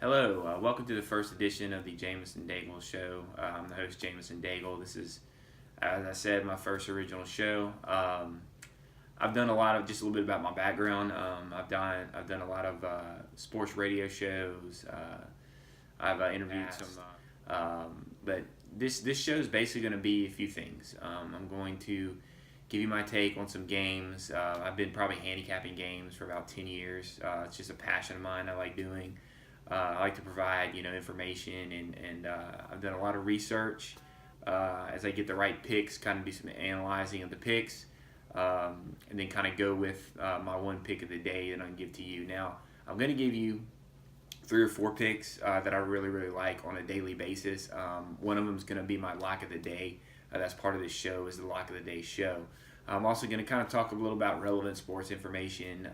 Hello, welcome to the first edition of the Jamison Daigle Show. I'm the host, Jamison Daigle. This is, as I said, my first original show. I've done a lot of just a little bit about my background. I've done a lot of sports radio shows. I've interviewed some, but this show is basically going to be a few things. I'm going to give you my take on some games. I've been probably handicapping games for about 10 years. It's just a passion of mine I like doing. I like to provide information, and I've done a lot of research as I get the right picks, kind of do some analyzing of the picks, and then kind of go with my one pick of the day that I'm going to give to you. Now, I'm going to give you 3 or 4 picks that I really like on a daily basis. One of them is going to be my lock of the day. That's part of this show, is the lock of the day show. I'm also going to kind of talk a little about relevant sports information,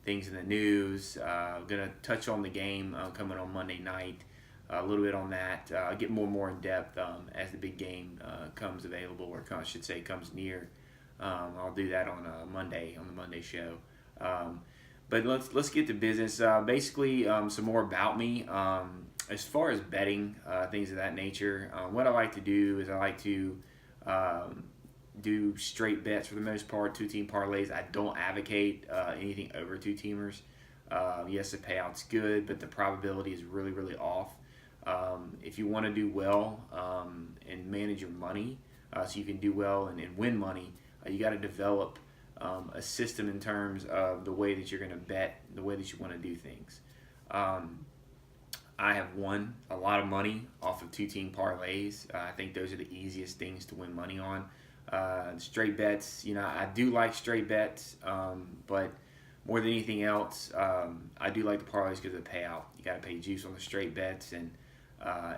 things in the news. I'm going to touch on the game coming on Monday night, a little bit on that. Get more in depth as the big game comes available, or I should say comes near. I'll do that on Monday, on the Monday show. But let's get to business. Basically, some more about me. As far as betting, things of that nature, what I like to do is I like to do straight bets for the most part, two-team parlays. I don't advocate anything over two-teamers. Yes, the payout's good, but the probability is really off. If you want to do well and manage your money, so you can do well and win money, you got to develop a system in terms of the way that you're going to bet, the way that you want to do things. I have won a lot of money off of two-team parlays. I think those are the easiest things to win money on. Straight bets, I do like straight bets, but more than anything else, I do like the parlays because of the payout. You got to pay juice on the straight bets, and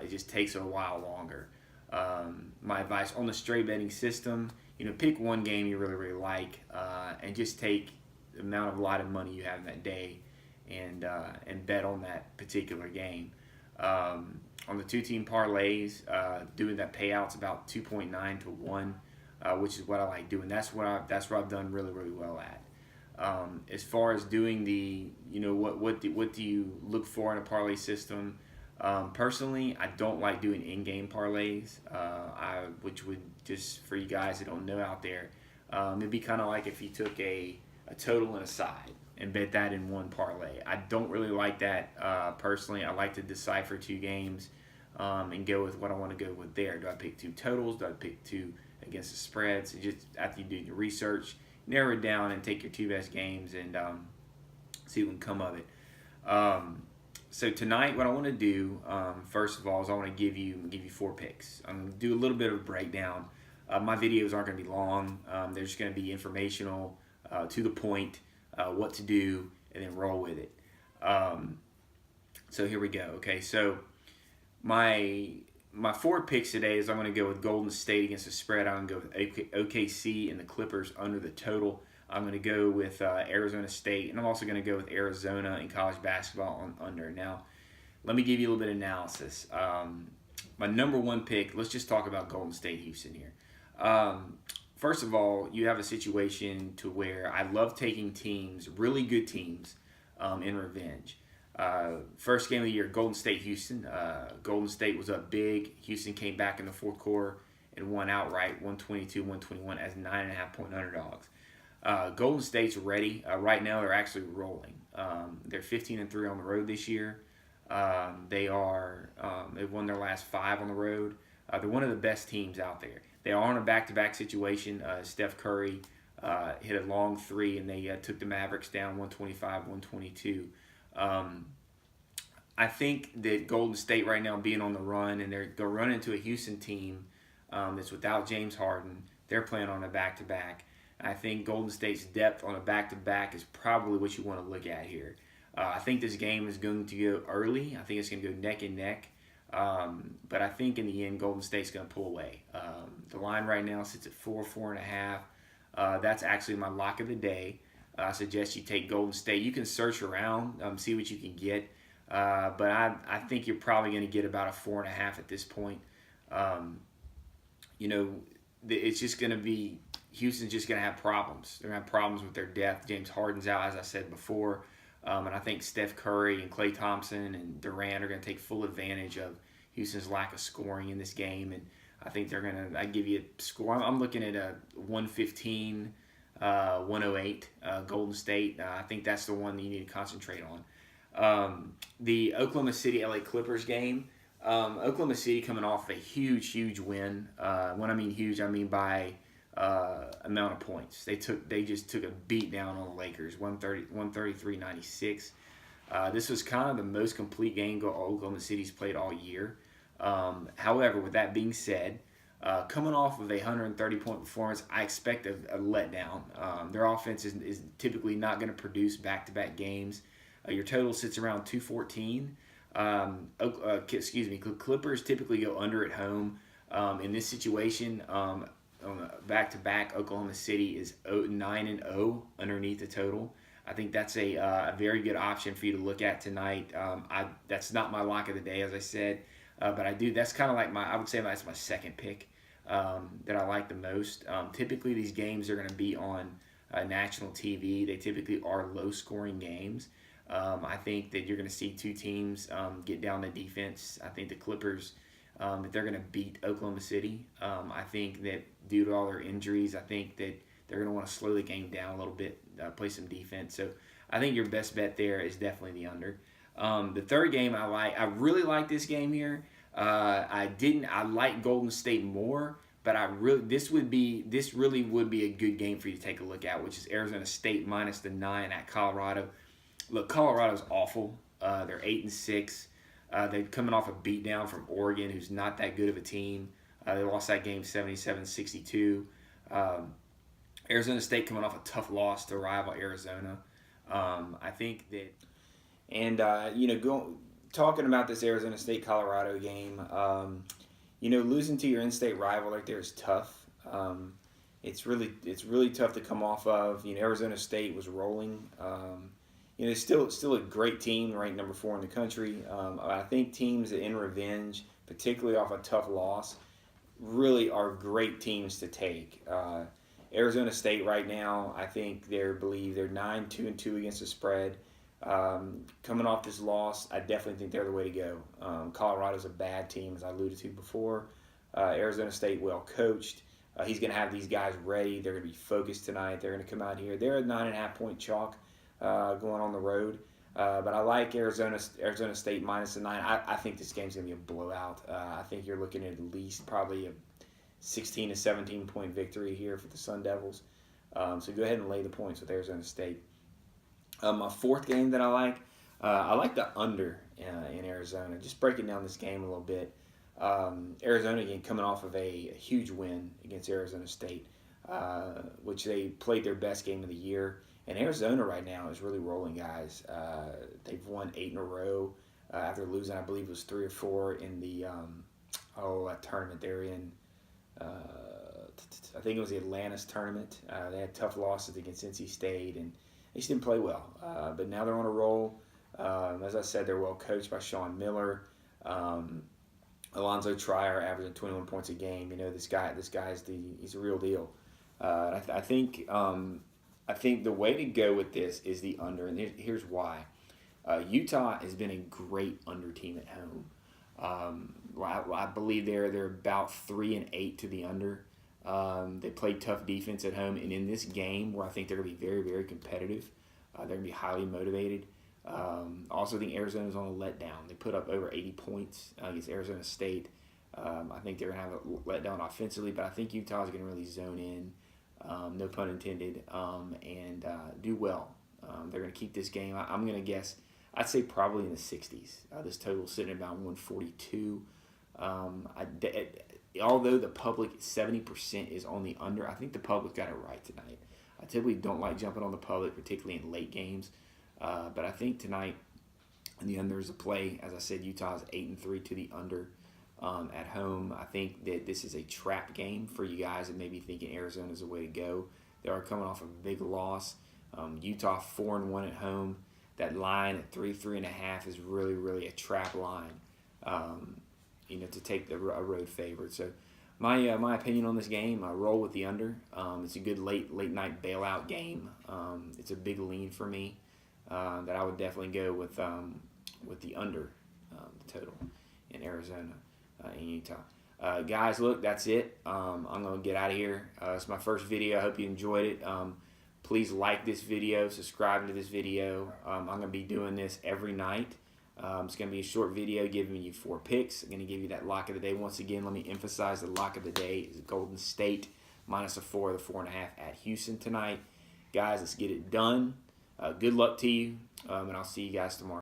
it just takes a while longer. My advice on the straight betting system, pick one game you really like, and just take the amount of allotted money you have in that day, and bet on that particular game. On the two-team parlays, doing that payout's about 2.9 to 1, which is what I like doing. That's what I've done really well at. As far as doing the, what do you look for in a parlay system? Personally, I don't like doing in-game parlays, which would, just for you guys that don't know out there, it'd be kind of like if you took a total and a side and bet that in one parlay. I don't really like that personally. I like to decipher two games and go with what I want to go with there. Do I pick two totals? Do I pick two against the spreads? And just after you do your research, narrow it down and take your two best games and see what can come of it. So tonight, what I want to do, first of all, is I want to give you 4 picks. I'm going to do a little bit of a breakdown. My videos aren't going to be long. They're just going to be informational, to the point, what to do, and then roll with it. So here we go. Okay, so my 4 picks today is I'm going to go with Golden State against the spread. I'm going to go with OKC and the Clippers under the total. I'm going to go with Arizona State, and I'm also going to go with Arizona in college basketball on under. Now, let me give you a little bit of analysis. My number 1 pick, let's just talk about Golden State Houston here. First of all, you have a situation to where I love taking teams, really good teams, in revenge. First game of the year, Golden State Houston. Golden State was up big. Houston came back in the fourth quarter and won outright, 122-121 as 9.5-point underdogs. Golden State's ready. Right now, they're actually rolling. They're 15-3 on the road this year. They've won their last 5 on the road. They're one of the best teams out there. They are on a back-to-back situation. Steph Curry hit a long 3, and they took the Mavericks down 125-122. I think that Golden State right now being on the run, and they'll run into a Houston team that's without James Harden. They're playing on a back-to-back. I think Golden State's depth on a back-to-back is probably what you want to look at here. I think this game is going to go early. I think it's going to go neck and neck. But I think in the end, Golden State's going to pull away. The line right now sits at 4.5. That's actually my lock of the day. I suggest you take Golden State. You can search around, see what you can get. But I think you're probably going to get about a 4.5 at this point. It's just going to be, Houston's just going to have problems. They're going to have problems with their depth. James Harden's out, as I said before. And I think Steph Curry and Klay Thompson and Durant are going to take full advantage of Houston's lack of scoring in this game. And I think they're going to, I give you a score. I'm looking at a 115, 108 Golden State. I think that's the one that you need to concentrate on. The Oklahoma City LA Clippers game. Oklahoma City coming off a huge win. When I mean huge, I mean by amount of points. They just took a beat down on the Lakers, 133-96. This was kind of the most complete game Oklahoma City's played all year. However, with that being said, coming off of a 130-point performance, I expect a letdown. Their offense is typically not going to produce back-to-back games. Your total sits around 214. Clippers typically go under at home. In this situation, back-to-back, Oklahoma City is 9-0 underneath the total. I think that's a very good option for you to look at tonight. That's not my lock of the day, as I said, but I do. That's kind of like I would say that's my second pick that I like the most. Typically, these games are going to be on national TV. They typically are low-scoring games. I think that you're going to see two teams get down to defense. I think the Clippers, that they're going to beat Oklahoma City. I think that due to all their injuries, I think that they're going to want to slow the game down a little bit, play some defense. So I think your best bet there is definitely the under. The third game I really like this game here. I like Golden State more, but this really would be a good game for you to take a look at, which is Arizona State minus the 9 at Colorado. Look, Colorado's awful. They're 8-6. They're coming off a beatdown from Oregon, who's not that good of a team. They lost that game 77-62. Arizona State coming off a tough loss to rival Arizona. I think that, and talking about this Arizona State Colorado game, losing to your in-state rival like there is tough. It's really tough to come off of. Arizona State was rolling. It's still a great team, ranked number 4 in the country. I think teams that in revenge, particularly off a tough loss, really are great teams to take. Arizona State right now, I think they're 9-2-2 against the spread. Coming off this loss, I definitely think they're the way to go. Colorado's a bad team, as I alluded to before. Arizona State well coached. He's going to have these guys ready. They're going to be focused tonight. They're going to come out here. They're a 9.5-point chalk. Going on the road. But I like Arizona State minus the 9. I think this game's going to be a blowout. I think you're looking at least probably a 16 to 17 point victory here for the Sun Devils. So go ahead and lay the points with Arizona State. My fourth game that I like the under in Arizona. Just breaking down this game a little bit. Arizona again coming off of a huge win against Arizona State, which they played their best game of the year. And Arizona right now is really rolling, guys. They've won 8 in a row after losing, I believe it was 3 or 4 in the tournament they're in. I think it was the Atlantis tournament. They had tough losses against NC State, and they just didn't play well. But now they're on a roll. As I said, they're well coached by Sean Miller. Alonzo Trier averaging 21 points a game. This guy's he's a real deal. I think the way to go with this is the under, and here's why. Utah has been a great under team at home. I believe they're about 3-8 to the under. They play tough defense at home, and in this game, where I think they're going to be very, very competitive, they're going to be highly motivated. Also, I think Arizona's on a letdown. They put up over 80 points against Arizona State. I think they're going to have a letdown offensively, but I think Utah's going to really zone in. No pun intended, and do well. They're going to keep this game. I'm going to guess, I'd say probably in the 60s. This total sitting at about 142. Although the public 70% is on the under, I think the public got it right tonight. I typically don't like jumping on the public, particularly in late games, but I think tonight the under is a play. As I said, Utah's 8-3 to the under. At home, I think that this is a trap game for you guys that may be thinking Arizona is the way to go. They are coming off a big loss. Utah 4-1 at home. That line at 3.5 is really, really a trap line. To take a road favorite. So, my opinion on this game, I roll with the under. It's a good late night bailout game. It's a big lean for me. that I would definitely go with the under the total in Arizona and Utah. Guys, look, that's it. I'm going to get out of here. It's my first video. I hope you enjoyed it. Please like this video, subscribe to this video. I'm going to be doing this every night. It's going to be a short video giving you 4 picks. I'm going to give you that lock of the day. Once again, let me emphasize the lock of the day is Golden State minus a 4 or the 4.5 at Houston tonight. Guys, let's get it done. Good luck to you, and I'll see you guys tomorrow.